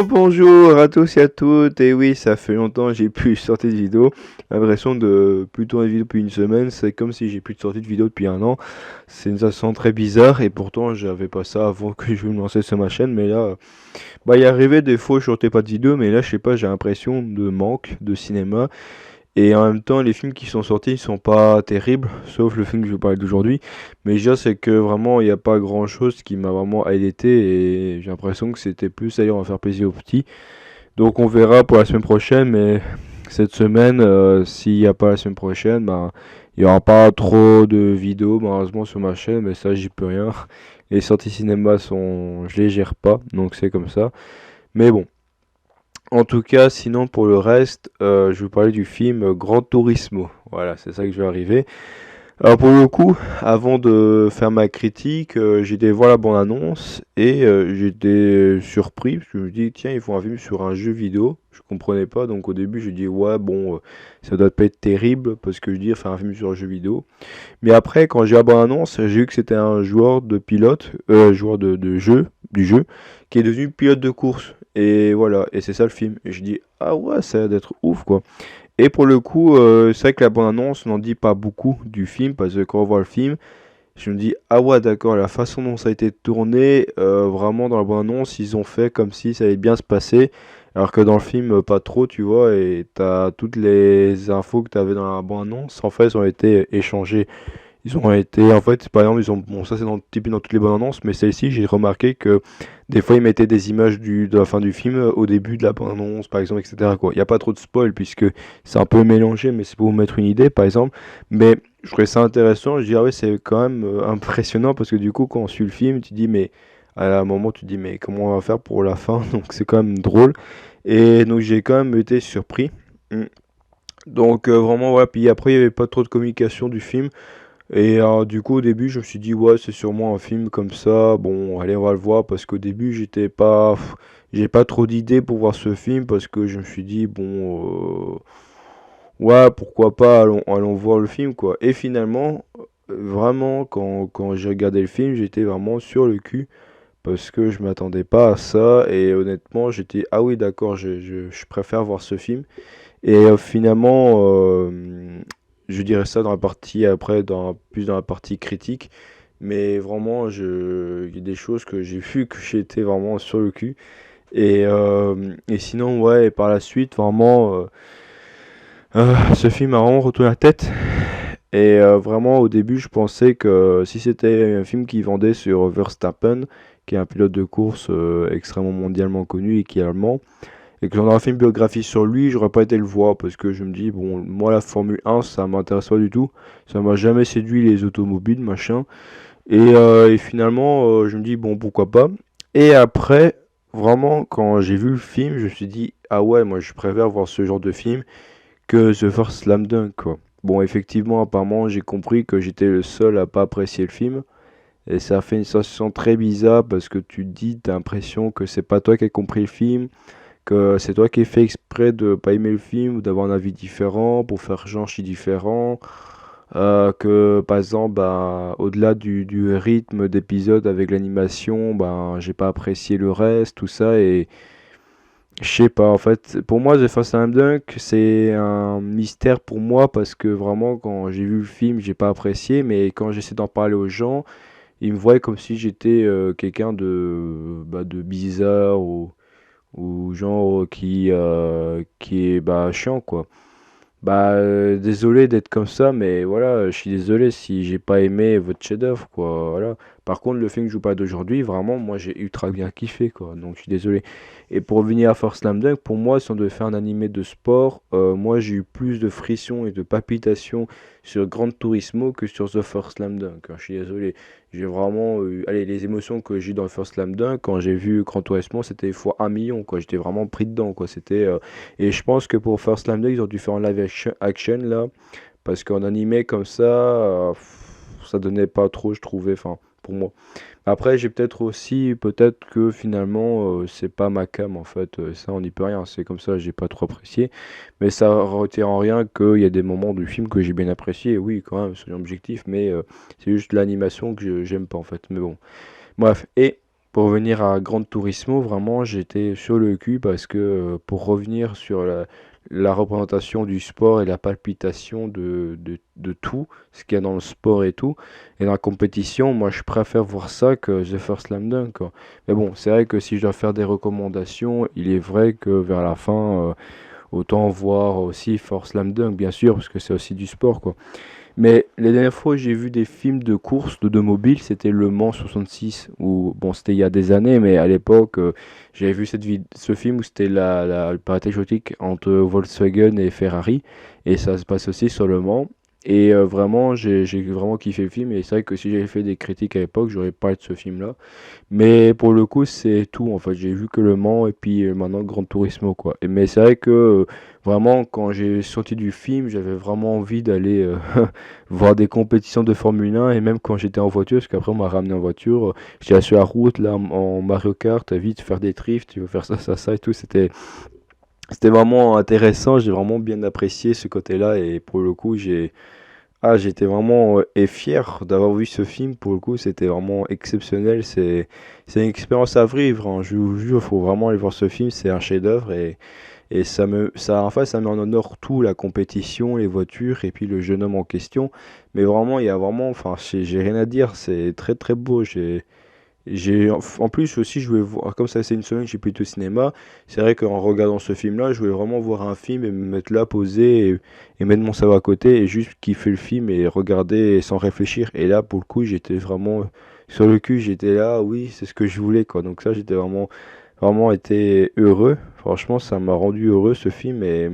Bonjour à tous et à toutes, et oui, ça fait longtemps que j'ai plus sorti de vidéo. L'impression de plus tourner de vidéo depuis une semaine, c'est comme si j'ai plus de sortie de vidéo depuis un an. C'est une sensation très bizarre, et pourtant j'avais pas ça avant que je me lançais sur ma chaîne, mais là, il arrivait des fois je sortais pas de vidéo, mais là je sais pas, j'ai l'impression de manque de cinéma. Et en même temps, les films qui sont sortis, ils sont pas terribles, sauf le film que je vais parler d'aujourd'hui. Mais déjà, c'est que vraiment, il n'y a pas grand-chose qui m'a vraiment highlighté et j'ai l'impression que c'était plus ailleurs à faire plaisir aux petits. Donc on verra pour la semaine prochaine, mais cette semaine, s'il n'y a pas la semaine prochaine, ben, il n'y aura pas trop de vidéos malheureusement sur ma chaîne, mais ça, j'y peux rien. Les sorties cinéma sont, je les gère pas, donc c'est comme ça. Mais bon. En tout cas, sinon pour le reste, je vais vous parler du film Gran Turismo. Voilà, c'est ça que je vais arriver. Alors pour le coup, avant de faire ma critique, j'ai été voir la bande-annonce et j'étais surpris parce que je me dis tiens, ils font un film sur un jeu vidéo. Je comprenais pas, donc au début j'ai dit ouais bon, ça doit pas être terrible parce que je dis faire un film sur un jeu vidéo. Mais après, quand j'ai vu la bande-annonce, j'ai vu que c'était un joueur de pilote, joueur de jeu, du jeu, qui est devenu pilote de course. Et voilà, et c'est ça le film. Et je dis, ah ouais, ça a l'air d'être ouf, quoi. Et pour le coup, c'est vrai que la bande-annonce n'en dit pas beaucoup du film, parce que quand on voit le film, je me dis, ah ouais, d'accord, la façon dont ça a été tourné, vraiment dans la bande-annonce, ils ont fait comme si ça allait bien se passer, alors que dans le film, pas trop, tu vois, et t'as toutes les infos que t'avais dans la bande-annonce, en fait, elles ont été échangées. Ils ont été, en fait, par exemple, ils ont, bon, ça c'est dans, typique dans toutes les bandes annonces, mais celle-ci, j'ai remarqué que des fois, ils mettaient des images de la fin du film au début de la bande annonce, par exemple, etc., quoi. Il n'y a pas trop de spoil, puisque c'est un peu mélangé, mais c'est pour vous mettre une idée, par exemple. Mais je trouvais ça intéressant, je dis, ah ouais, c'est quand même impressionnant, parce que du coup, quand on suit le film, tu dis, mais à un moment, tu dis, mais comment on va faire pour la fin? Donc c'est quand même drôle. Et donc j'ai quand même été surpris. Mm. Donc vraiment, voilà, puis après, il n'y avait pas trop de communication du film. Et du coup, au début, je me suis dit, ouais, c'est sûrement un film comme ça. Bon, allez, on va le voir parce qu'au début, j'ai pas trop d'idées pour voir ce film parce que je me suis dit, bon, ouais, pourquoi pas, allons voir le film, quoi. Et finalement, vraiment, quand j'ai regardé le film, j'étais vraiment sur le cul parce que je m'attendais pas à ça. Et honnêtement, j'étais, ah oui, d'accord, je préfère voir ce film. Et finalement, je dirais ça dans la partie après, plus dans la partie critique. Mais vraiment, il y a des choses que j'ai vues que j'étais vraiment sur le cul. Et sinon, ouais, et par la suite, vraiment, ce film m'a vraiment retourné la tête. Et vraiment, au début, je pensais que si c'était un film qui vendait sur Verstappen, qui est un pilote de course extrêmement mondialement connu et qui est allemand, et que j'en aurais fait une biographie sur lui, j'aurais pas été le voir parce que je me dis, bon, moi la Formule 1, ça m'intéresse pas du tout. Ça m'a jamais séduit les automobiles, machin. Et finalement, je me dis, bon, pourquoi pas. Et après, vraiment, quand j'ai vu le film, je me suis dit, ah ouais, moi je préfère voir ce genre de film que The First Slam Dunk, quoi. Bon, effectivement, apparemment, j'ai compris que j'étais le seul à pas apprécier le film. Et ça fait une sensation très bizarre parce que tu te dis, t'as l'impression que c'est pas toi qui as compris le film, que c'est toi qui as fait exprès de pas aimer le film ou d'avoir un avis différent pour faire genre je suis différent. Que par exemple, ben, au-delà du rythme d'épisode avec l'animation, ben, j'ai pas apprécié le reste, tout ça. Et je sais pas, en fait, pour moi, The First Slam Dunk, c'est un mystère pour moi parce que vraiment, quand j'ai vu le film, j'ai pas apprécié. Mais quand j'essaie d'en parler aux gens, ils me voient comme si j'étais quelqu'un de bizarre ou genre qui est bah chiant quoi. Bah désolé d'être comme ça mais voilà, je suis désolé si j'ai pas aimé votre chef-d'œuvre quoi, voilà. Par contre le film que je vous parle d'aujourd'hui, vraiment moi j'ai ultra bien kiffé quoi. Donc je suis désolé. Et pour revenir à Force Slam Dunk, pour moi si on devait faire un animé de sport, moi j'ai eu plus de frissons et de palpitations sur Gran Turismo que sur The First Slam Dunk, hein. Je suis désolé. J'ai vraiment eu, allez, les émotions que j'ai eu dans le First Slam Dunk quand j'ai vu Gran Turismo, c'était fois 1 million, quoi. J'étais vraiment pris dedans, quoi. Et je pense que pour First Slam Dunk, ils ont dû faire en live action, là, parce qu'en animé comme ça, ça donnait pas trop, je trouvais, enfin, pour moi. Après, j'ai peut-être aussi, peut-être que finalement, c'est pas ma cam en fait. Ça, on n'y peut rien. C'est comme ça, j'ai pas trop apprécié. Mais ça retire en rien qu'il y a des moments du film que j'ai bien apprécié. Oui, quand même, soyons objectif. Mais c'est juste l'animation que j'aime pas en fait. Mais bon, bref. Et pour revenir à Gran Turismo, vraiment, j'étais sur le cul parce que pour revenir sur la représentation du sport et la palpitation de tout, ce qu'il y a dans le sport et tout, et dans la compétition, moi je préfère voir ça que The First Slam Dunk, quoi. Mais bon, c'est vrai que si je dois faire des recommandations, il est vrai que vers la fin, autant voir aussi Force Slam Dunk, bien sûr, parce que c'est aussi du sport, quoi. Mais les dernières fois où j'ai vu des films de course d'automobile, c'était Le Mans 66, où, bon, c'était il y a des années, mais à l'époque, j'avais vu ce film où c'était le parité exotique entre Volkswagen et Ferrari, et ça se passe aussi sur Le Mans. Et vraiment, j'ai vraiment kiffé le film, et c'est vrai que si j'avais fait des critiques à l'époque, j'aurais parlé de ce film-là. Mais pour le coup, c'est tout en fait. J'ai vu que Le Mans et puis maintenant Gran Turismo quoi. Mais c'est vrai que vraiment, quand j'ai sorti du film, j'avais vraiment envie d'aller voir des compétitions de Formule 1 et même quand j'étais en voiture, parce qu'après on m'a ramené en voiture, j'étais sur la route là en Mario Kart, vite faire des drifts, tu veux faire ça, ça, ça et tout. C'était vraiment intéressant. J'ai vraiment bien apprécié ce côté-là et pour le coup, j'étais vraiment et fier d'avoir vu ce film. Pour le coup, c'était vraiment exceptionnel. C'est une expérience à vivre, hein. Je vous jure, il faut vraiment aller voir ce film. C'est un chef-d'œuvre et enfin, ça met en honneur tout, la compétition, les voitures et puis le jeune homme en question. Mais vraiment, il y a vraiment, enfin, j'ai rien à dire. C'est très très beau. En plus aussi, je voulais voir, comme ça c'est une semaine que j'ai pu être au cinéma, c'est vrai qu'en regardant ce film-là, je voulais vraiment voir un film et me mettre là, posé et mettre mon cerveau à côté et juste kiffer le film et regarder sans réfléchir. Et là, pour le coup, j'étais vraiment sur le cul, j'étais là, oui, c'est ce que je voulais, quoi. Donc ça, j'étais vraiment, vraiment été heureux. Franchement, ça m'a rendu heureux ce film et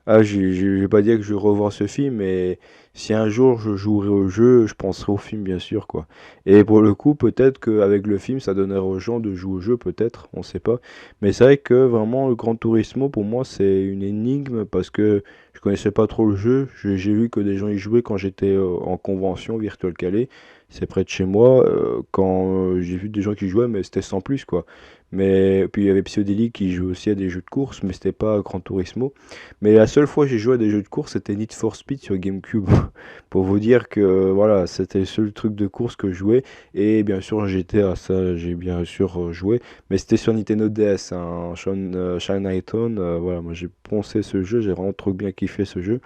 je vais pas dire que je vais revoir ce film, mais si un jour je jouerai au jeu, je penserai au film, bien sûr, quoi. Et pour le coup, peut-être qu'avec le film, ça donnerait aux gens de jouer au jeu, peut-être, on sait pas. Mais c'est vrai que vraiment, le Gran Turismo, pour moi, c'est une énigme parce que je connaissais pas trop le jeu. J'ai vu que des gens y jouaient quand j'étais en convention Virtual Calais. C'est près de chez moi. Quand j'ai vu des gens qui jouaient, mais c'était sans plus, quoi. Mais puis il y avait Psyodélique qui joue aussi à des jeux de course, mais c'était pas Gran Turismo. Mais la seule fois que j'ai joué à des jeux de course, c'était Need for Speed sur GameCube. Pour vous dire que voilà, c'était le seul truc de course que je jouais. Et bien sûr, GTA, ça, j'ai bien sûr joué. Mais c'était sur Nintendo DS, hein, Shine Hightown. Voilà, moi j'ai poncé ce jeu, j'ai vraiment trop bien kiffé ce jeu.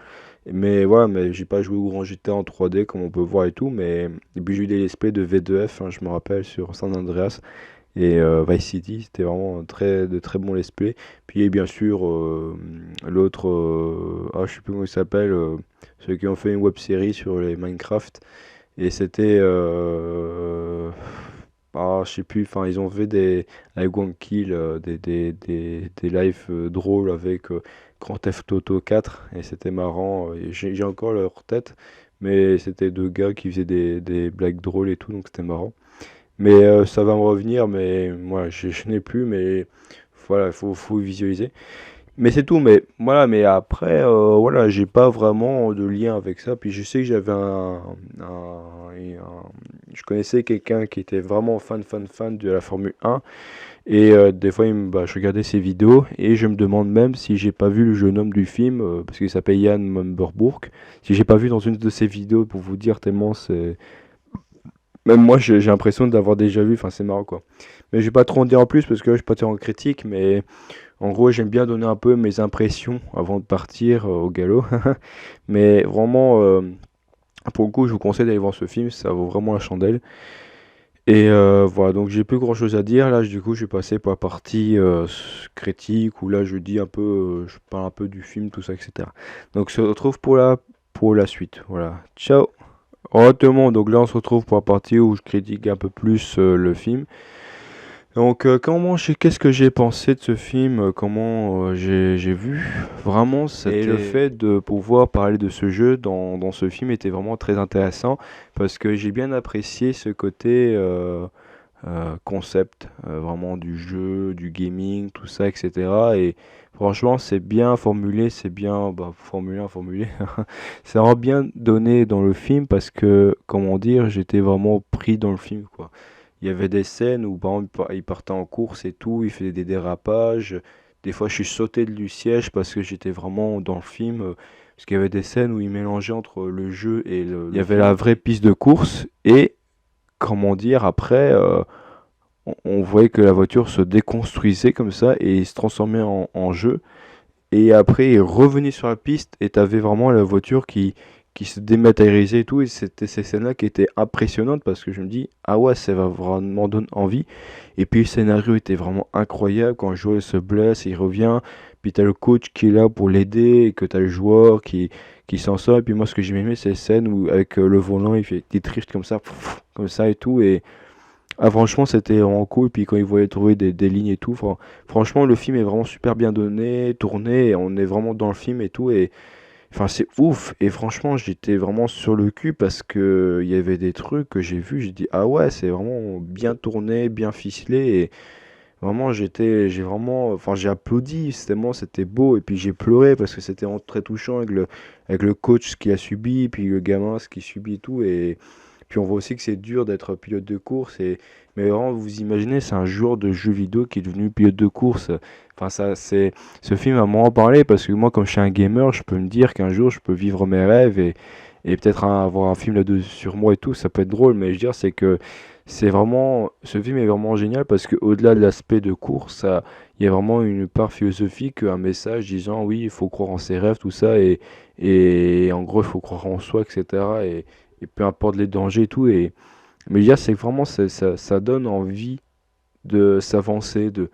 Mais voilà, mais j'ai pas joué au grand GTA en 3D comme on peut voir et tout. Mais et puis j'ai eu des let's play de V2F, hein, je me rappelle, sur San Andreas. Et Vice City, c'était vraiment de très bons let's play. Puis bien sûr, l'autre, je sais plus comment il s'appelle, ceux qui ont fait une web série sur les Minecraft. Et c'était, je sais plus, enfin, ils ont fait avec Kill, des lives drôles avec Grand Theft Auto 4. Et c'était marrant. Et j'ai encore leur tête, mais c'était deux gars qui faisaient des blagues drôles et tout, donc c'était marrant. Mais ça va me revenir, mais moi je n'ai plus, mais voilà, faut visualiser. Mais c'est tout, mais voilà, mais après, voilà, j'ai pas vraiment de lien avec ça. Puis je sais que j'avais je connaissais quelqu'un qui était vraiment fan de la Formule 1. Et des fois, je regardais ses vidéos et je me demande même si j'ai pas vu le jeune homme du film, parce qu'il s'appelle Yann Mumberburg, si j'ai pas vu dans une de ses vidéos pour vous dire tellement c'est même moi, j'ai l'impression d'avoir déjà vu, enfin c'est marrant quoi. Mais je vais pas trop en dire en plus parce que là, je vais pas faire en critique, mais en gros, j'aime bien donner un peu mes impressions avant de partir au galop. Mais vraiment, pour le coup, je vous conseille d'aller voir ce film, ça vaut vraiment la chandelle. Et voilà, donc j'ai plus grand chose à dire. Là, du coup, je vais passer pour la partie critique où là, je dis un peu, je parle un peu du film, tout ça, etc. Donc, on se retrouve pour la suite. Voilà, ciao! Oh tout le monde, donc là on se retrouve pour la partie où je critique un peu plus le film. Donc qu'est-ce que j'ai pensé de ce film, comment j'ai vu, vraiment et le fait de pouvoir parler de ce jeu dans ce film était vraiment très intéressant parce que j'ai bien apprécié ce côté concept, vraiment du jeu, du gaming, tout ça, etc. Et franchement, c'est bien formulé, c'est bien formulé. C'est vraiment bien donné dans le film parce que, comment dire, j'étais vraiment pris dans le film, quoi. Il y avait des scènes où, par exemple, il partait en course et tout, il faisait des dérapages. Des fois, je suis sauté du siège parce que j'étais vraiment dans le film. Parce qu'il y avait des scènes où il mélangeait entre le jeu et il y avait la vraie piste de course et comment dire, après, on voyait que la voiture se déconstruisait comme ça et se transformait en jeu. Et après, il revenait sur la piste et t'avais vraiment la voiture qui se dématérialisait et tout. Et c'était ces scènes-là qui étaient impressionnantes parce que je me dis, ah ouais, ça va vraiment donner envie. Et puis le scénario était vraiment incroyable quand Joel se blesse, il revient. Puis t'as le coach qui est là pour l'aider et que t'as le joueur qui s'en sort. Et puis moi, ce que j'ai aimé, c'est les scènes où avec le volant, il fait des triches comme ça, comme ça et tout. Et ah, franchement, c'était vraiment cool. Puis quand ils voyaient trouver des lignes et tout, franchement, le film est vraiment super bien donné, tourné. Et on est vraiment dans le film et tout. Et enfin, c'est ouf. Et franchement, j'étais vraiment sur le cul parce que il y avait des trucs que j'ai vus. J'ai dit, ah ouais, c'est vraiment bien tourné, bien ficelé. Et vraiment, j'ai vraiment, enfin, j'ai applaudi. C'était beau. Et puis j'ai pleuré parce que c'était vraiment très touchant avec le coach ce qu'il a subi, puis le gamin ce qu'il subit et tout. Et puis on voit aussi que c'est dur d'être pilote de course. Mais vraiment, vous imaginez, c'est un joueur de jeu vidéo qui est devenu pilote de course. Enfin, ce film va m'en parler parce que moi, comme je suis un gamer, je peux me dire qu'un jour, je peux vivre mes rêves et peut-être avoir un film là-dessus sur moi et tout. Ça peut être drôle, mais je veux dire, c'est que ce film est vraiment génial parce que au-delà de l'aspect de course, il y a vraiment une part philosophique, un message disant oui, il faut croire en ses rêves, tout ça, et en gros, il faut croire en soi, etc. Et peu importe les dangers et tout. Mais là, c'est vraiment, ça donne envie de s'avancer, de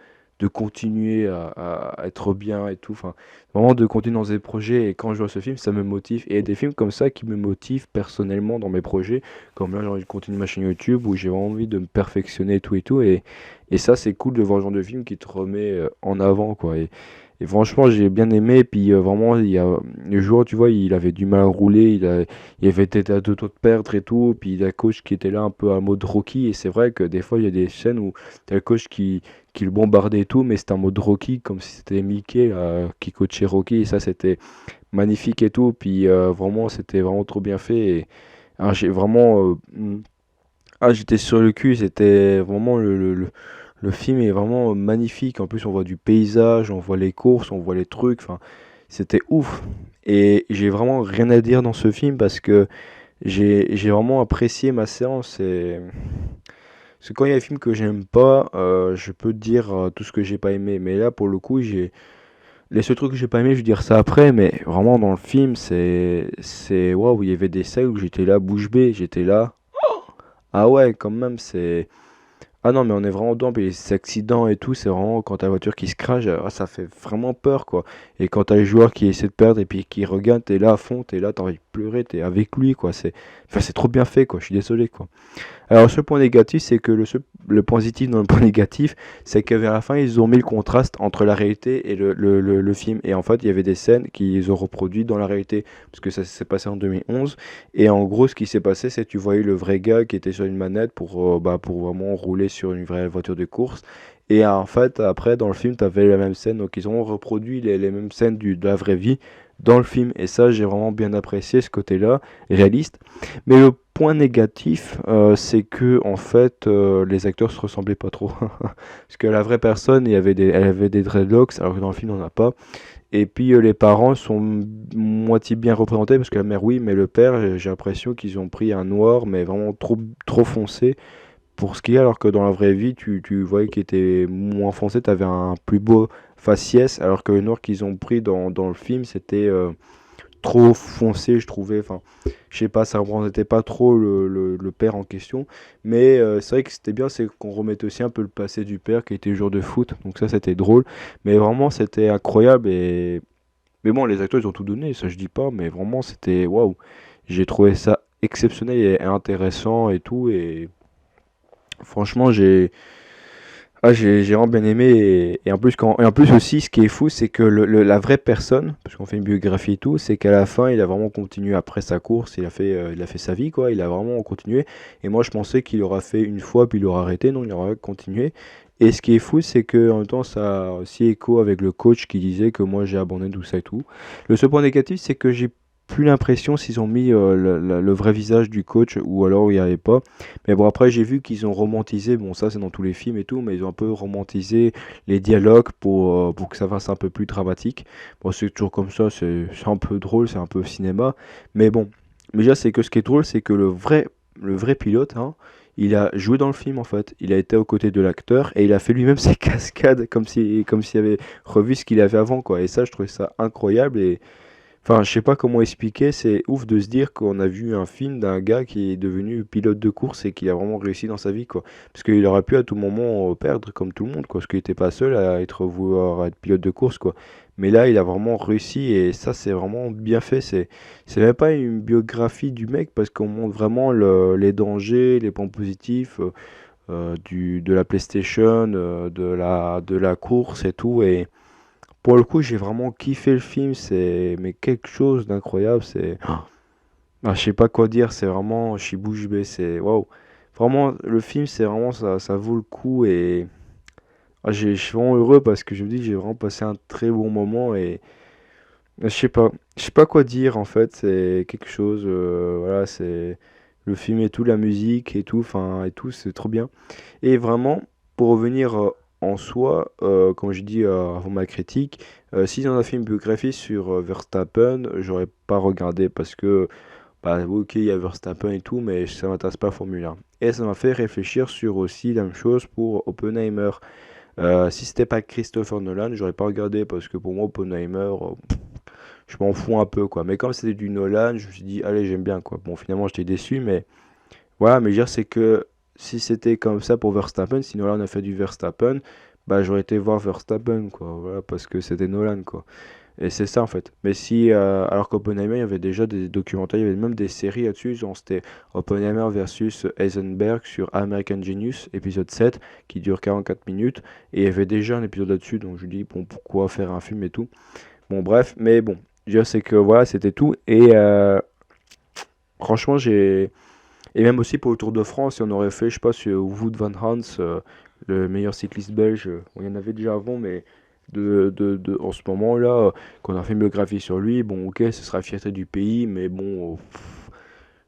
continuer à être bien et tout. Enfin, vraiment de continuer dans ces projets. Et quand je vois ce film, ça me motive. Et il y a des films comme ça qui me motivent personnellement dans mes projets. Comme là, j'ai envie de continuer ma chaîne YouTube où j'ai vraiment envie de me perfectionner et tout et tout. Et ça, c'est cool de voir ce genre de film qui te remet en avant, quoi. Et franchement, j'ai bien aimé. Et puis vraiment, il y a le joueur, tu vois, il avait du mal à rouler. Il avait été à deux taux de perdre et tout. Puis la coach qui était là un peu en mode Rocky. Et c'est vrai que des fois, il y a des scènes où t'as le coach qui le bombardait et tout, mais c'était un mode Rocky, comme si c'était Mickey qui coachait Rocky. Et ça, c'était magnifique et tout. Puis vraiment, c'était vraiment trop bien fait. Et, j'ai vraiment. J'étais sur le cul. C'était vraiment le film est vraiment magnifique. En plus, on voit du paysage, on voit les courses, on voit les trucs. Enfin, c'était ouf. Et j'ai vraiment rien à dire dans ce film parce que j'ai vraiment apprécié ma séance. Parce que quand il y a des films que j'aime pas, je peux te dire tout ce que j'ai pas aimé. Mais là, pour le coup, les seuls trucs que j'ai pas aimé, je vais dire ça après. Mais vraiment, dans le film, waouh, il y avait des scènes où j'étais là, bouche bée. J'étais là. Ah ouais, quand même, c'est. Ah non, mais on est vraiment dedans, puis les accidents et tout, c'est vraiment quand t'as la voiture qui se crache, ça fait vraiment peur, quoi. Et quand t'as le joueur qui essaie de perdre et puis qui regagne, t'es là à fond, t'es là, t'as envie de pleurer, t'es avec lui, quoi. Enfin, c'est trop bien fait, quoi. Je suis désolé, quoi. Alors, le seul point négatif, c'est que le point positif dans le point négatif, c'est que vers la fin, ils ont mis le contraste entre la réalité et le film. Et en fait, il y avait des scènes qu'ils ont reproduites dans la réalité, parce que ça s'est passé en 2011. Et en gros, ce qui s'est passé, c'est que tu voyais le vrai gars qui était sur une manette pour vraiment rouler sur une vraie voiture de course. Et en fait, après, dans le film, tu avais la même scène. Donc, ils ont reproduit les mêmes scènes de la vraie vie dans le film. Et ça, j'ai vraiment bien apprécié ce côté-là, réaliste. Mais le point négatif, c'est que en fait, les acteurs se ressemblaient pas trop. Parce que la vraie personne, elle avait des dreadlocks, alors que dans le film, on n'en a pas. Et puis les parents sont moitié bien représentés, parce que la mère, oui, mais le père, j'ai l'impression qu'ils ont pris un noir, mais vraiment trop foncé pour ce qu'il y a, alors que dans la vraie vie, tu voyais qu'il était moins foncé, tu avais un plus beau faciès, alors que le noir qu'ils ont pris dans le film, c'était trop foncé, je trouvais. Enfin, je sais pas, ça représentait pas trop le père en question. Mais c'est vrai que c'était bien, c'est qu'on remette aussi un peu le passé du père qui était joueur de foot. Donc ça, c'était drôle. Mais vraiment, c'était incroyable. Mais bon, les acteurs, ils ont tout donné, ça je dis pas. Mais vraiment, c'était waouh. J'ai trouvé ça exceptionnel et intéressant et tout. Et franchement, j'ai vraiment bien aimé et en plus et en plus aussi ce qui est fou c'est que la vraie personne parce qu'on fait une biographie et tout c'est qu'à la fin il a vraiment continué après sa course il a fait sa vie quoi il a vraiment continué et moi je pensais qu'il aura fait une fois puis il aura arrêté non il aura continué et ce qui est fou c'est que en même temps ça a aussi écho avec le coach qui disait que moi j'ai abandonné tout ça et tout le seul point négatif c'est que j'ai plus l'impression s'ils ont mis le vrai visage du coach ou alors il n'y avait pas mais bon, après, j'ai vu qu'ils ont romantisé, bon, ça c'est dans tous les films et tout, mais ils ont un peu romantisé les dialogues pour que ça fasse un peu plus dramatique. Bon, c'est toujours comme ça, c'est un peu drôle, c'est un peu cinéma. Mais bon, mais déjà, c'est que ce qui est drôle, c'est que le vrai pilote, hein, il a joué dans le film en fait. Il a été aux côtés de l'acteur et il a fait lui-même ses cascades comme s'il avait revu ce qu'il avait avant quoi. Et ça, je trouvais ça incroyable et enfin, je sais pas comment expliquer, c'est ouf de se dire qu'on a vu un film d'un gars qui est devenu pilote de course et qui a vraiment réussi dans sa vie, quoi. Parce qu'il aurait pu à tout moment perdre comme tout le monde, quoi. Parce qu'il n'était pas seul à être vouloir être pilote de course, quoi. Mais là, il a vraiment réussi et ça, c'est vraiment bien fait. C'est même pas une biographie du mec parce qu'on montre vraiment les dangers, les points positifs de la PlayStation, de la course et tout. Et pour le coup, j'ai vraiment kiffé le film, c'est mais quelque chose d'incroyable, c'est je sais pas quoi dire, c'est vraiment je suis bouche bée, c'est waouh. Vraiment le film, c'est vraiment ça vaut le coup et je suis vraiment heureux parce que je me dis que j'ai vraiment passé un très bon moment et je sais pas quoi dire en fait, c'est quelque chose voilà, c'est le film et tout, la musique et tout, enfin et tout, c'est trop bien. Et vraiment, pour revenir en soi, comme je dis avant ma critique, si on a fait une biographie sur Verstappen, j'aurais pas regardé parce que, bah, oui, ok, il y a Verstappen et tout, mais ça m'intéresse pas la Formule 1. Et ça m'a fait réfléchir sur aussi la même chose pour Oppenheimer. Si c'était pas Christopher Nolan, j'aurais pas regardé parce que pour moi, Oppenheimer, je m'en fous un peu, quoi. Mais comme c'était du Nolan, je me suis dit, allez, j'aime bien, quoi. Bon, finalement, j'étais déçu, mais. Voilà, mais dire c'est que si c'était comme ça pour Verstappen, si Nolan a fait du Verstappen, bah j'aurais été voir Verstappen quoi, voilà, parce que c'était Nolan quoi. Et c'est ça en fait. Mais si alors qu'Oppenheimer, il y avait déjà des documentaires, il y avait même des séries là-dessus, genre c'était Oppenheimer versus Heisenberg sur American Genius, épisode 7, qui dure 44 minutes, et il y avait déjà un épisode là-dessus, donc je dis bon pourquoi faire un film et tout. Bon bref, mais bon, dire c'est que voilà, c'était tout, et franchement j'ai et même aussi pour le Tour de France, si on aurait fait, je sais pas, sur Wout van Aert, le meilleur cycliste belge, bon, il y en avait déjà avant, mais en ce moment-là, qu'on a fait une biographie sur lui, bon, ok, ce sera la fierté du pays, mais bon,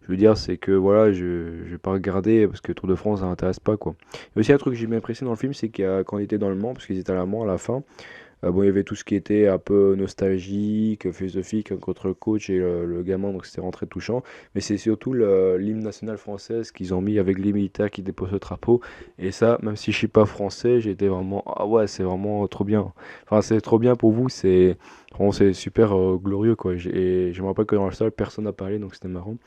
je veux dire, c'est que voilà, je vais pas regarder parce que le Tour de France, ça m'intéresse pas, quoi. Et aussi, un truc que j'ai bien apprécié dans le film, c'est quand il était dans le Mans, parce qu'ils étaient à la Mans à la fin, bon, il y avait tout ce qui était un peu nostalgique, philosophique contre le coach et le gamin, donc c'était vraiment très touchant. Mais c'est surtout l'hymne national française qu'ils ont mis avec les militaires qui déposent le drapeau. Et ça, même si je suis pas français, j'étais vraiment, ah ouais, c'est vraiment trop bien. Enfin, c'est trop bien pour vous, c'est vraiment, c'est super glorieux, quoi. Et je me rappelle que dans la salle, personne n'a parlé, donc c'était marrant.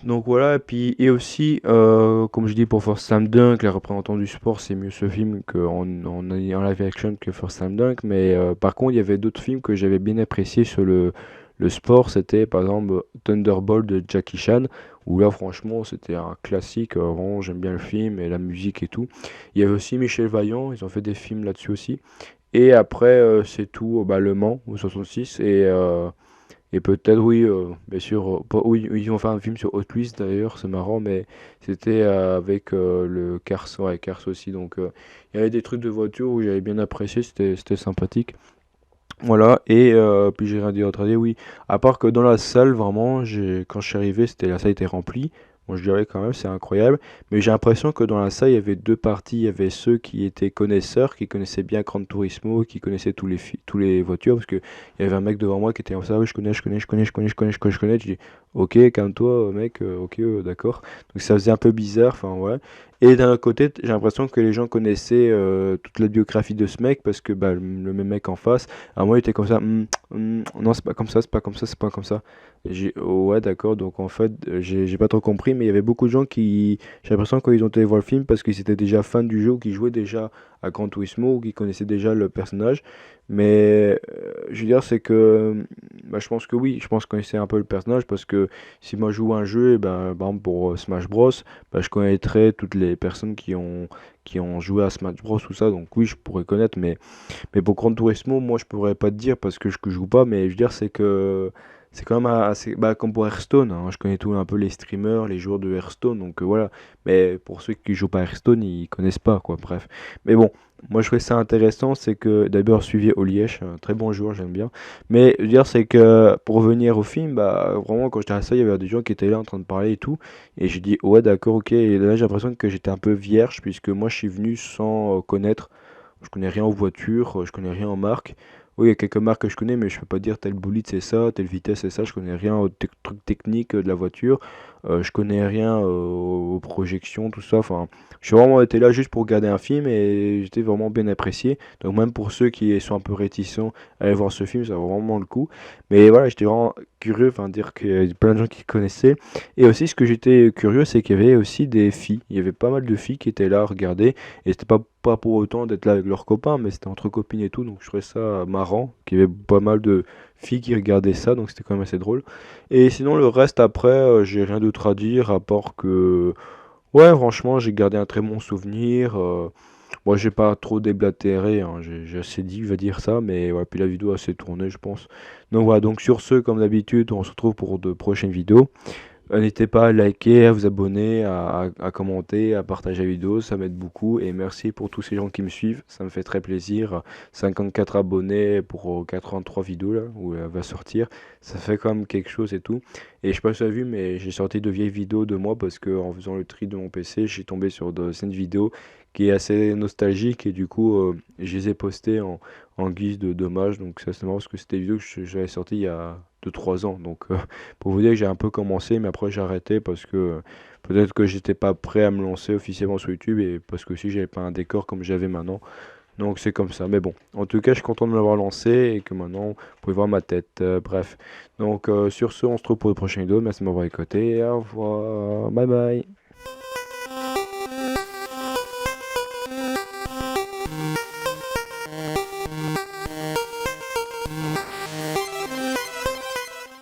Donc voilà, et puis et aussi, comme je dis pour First Slam Dunk, les représentants du sport, c'est mieux ce film en live action que First Slam Dunk, mais par contre, il y avait d'autres films que j'avais bien appréciés sur le sport, c'était par exemple Thunderbolt de Jackie Chan, où là franchement c'était un classique, vraiment j'aime bien le film et la musique et tout. Il y avait aussi Michel Vaillant, ils ont fait des films là-dessus aussi. Et après, c'est tout, bah, Le Mans, au 66, et peut-être, oui, bien sûr, oui, ils ont fait un film sur Hot Wheels d'ailleurs, c'est marrant, mais c'était avec le Cars, ouais, Cars aussi. Donc, il y avait des trucs de voiture où j'avais bien apprécié, c'était sympathique. Voilà, et puis j'ai rien dit d'autre à dire, oui. À part que dans la salle, vraiment, quand je suis arrivé, la salle était remplie. Bon, je dirais quand même, c'est incroyable. Mais j'ai l'impression que dans la salle, il y avait deux parties. Il y avait ceux qui étaient connaisseurs, qui connaissaient bien Gran Turismo, qui connaissaient tous les voitures. Parce que il y avait un mec devant moi qui était comme ça, oui, je connais, je connais, je connais, je connais, je connais, je connais, je connais. Je dis, ok, calme-toi, mec, ok, d'accord. Donc ça faisait un peu bizarre, enfin, ouais. Et d'un autre côté, j'ai l'impression que les gens connaissaient toute la biographie de ce mec, parce que bah, le même mec en face, à moi, il était comme ça. Non, c'est pas comme ça, c'est pas comme ça, c'est pas comme ça. Et oh, ouais, d'accord. Donc en fait, j'ai pas trop compris, mais il y avait beaucoup de gens qui, j'ai l'impression quand ils ont été voir le film, parce qu'ils étaient déjà fans du jeu, ou qui jouaient déjà à Gran Turismo, ou qui connaissaient déjà le personnage. Mais je veux dire, c'est que, bah, je pense que oui, je pense qu'on connaissait un peu le personnage, parce que si moi je joue à un jeu, et ben, par exemple pour Smash Bros, bah, je connaîtrais toutes les personnes qui ont joué à Smash Bros, tout ça. Donc oui, je pourrais connaître, mais pour Gran Turismo, moi je pourrais pas te dire parce que je joue pas, mais je veux dire c'est que c'est quand même assez bah, comme pour Hearthstone, hein. Je connais tout un peu les streamers, les joueurs de Hearthstone, donc voilà. Mais pour ceux qui jouent pas à Hearthstone, ils connaissent pas quoi, bref. Mais bon, moi je trouvais ça intéressant, c'est que d'abord suivi Olièche, un très bon joueur, j'aime bien. Mais je veux dire c'est que pour revenir au film, bah vraiment quand j'étais à ça, il y avait des gens qui étaient là en train de parler et tout, et j'ai dit ouais d'accord ok. Et là j'ai l'impression que j'étais un peu vierge puisque moi je suis venu sans connaître. Je connais rien aux voitures, je connais rien aux marques. Oui, il y a quelques marques que je connais, mais je peux pas dire tel bolide c'est ça, telle vitesse c'est ça. Je connais rien aux trucs techniques de la voiture. Je connais rien aux projections, tout ça. Enfin, j'ai vraiment été là juste pour regarder un film et j'étais vraiment bien apprécié. Donc même pour ceux qui sont un peu réticents à aller voir ce film, ça vaut vraiment le coup. Mais voilà, j'étais vraiment curieux, enfin dire qu'il y a plein de gens qui connaissaient. Et aussi, ce que j'étais curieux, c'est qu'il y avait aussi des filles. Il y avait pas mal de filles qui étaient là à regarder. Et c'était pas pour autant d'être là avec leurs copains, mais c'était entre copines et tout. Donc je trouvais ça marrant qu'il y avait pas mal de filles qui regardaient ça. Donc c'était quand même assez drôle. Et sinon, le reste après, j'ai rien d'autre à dire à part que, ouais, franchement, j'ai gardé un très bon souvenir. Moi, j'ai pas trop déblatéré, hein, j'ai assez dit, va dire ça, mais ouais, puis la vidéo a assez tourné, je pense. Donc voilà, donc sur ce, comme d'habitude, on se retrouve pour de prochaines vidéos. N'hésitez pas à liker, à vous abonner, à commenter, à partager la vidéo, ça m'aide beaucoup. Et merci pour tous ces gens qui me suivent, ça me fait très plaisir. 54 abonnés pour 83 vidéos là, où elle va sortir. Ça fait quand même quelque chose et tout. Et je sais pas si tu as vu, mais j'ai sorti de vieilles vidéos de moi parce que en faisant le tri de mon PC, j'ai tombé sur de cette vidéo qui est assez nostalgique et du coup, je les ai postées en guise de dommage. Donc ça c'est marrant parce que c'était des vidéos que j'avais sorties il y a 2 3 ans. Donc pour vous dire que j'ai un peu commencé, mais après j'ai arrêté parce que peut-être que j'étais pas prêt à me lancer officiellement sur YouTube et parce que si j'avais pas un décor comme j'avais maintenant. Donc c'est comme ça. Mais bon, en tout cas, je suis content de m'avoir lancé et que maintenant, vous pouvez voir ma tête. Bref. Donc sur ce, on se retrouve pour de prochaines vidéos. Merci de m'avoir écouté. Au revoir. Bye bye.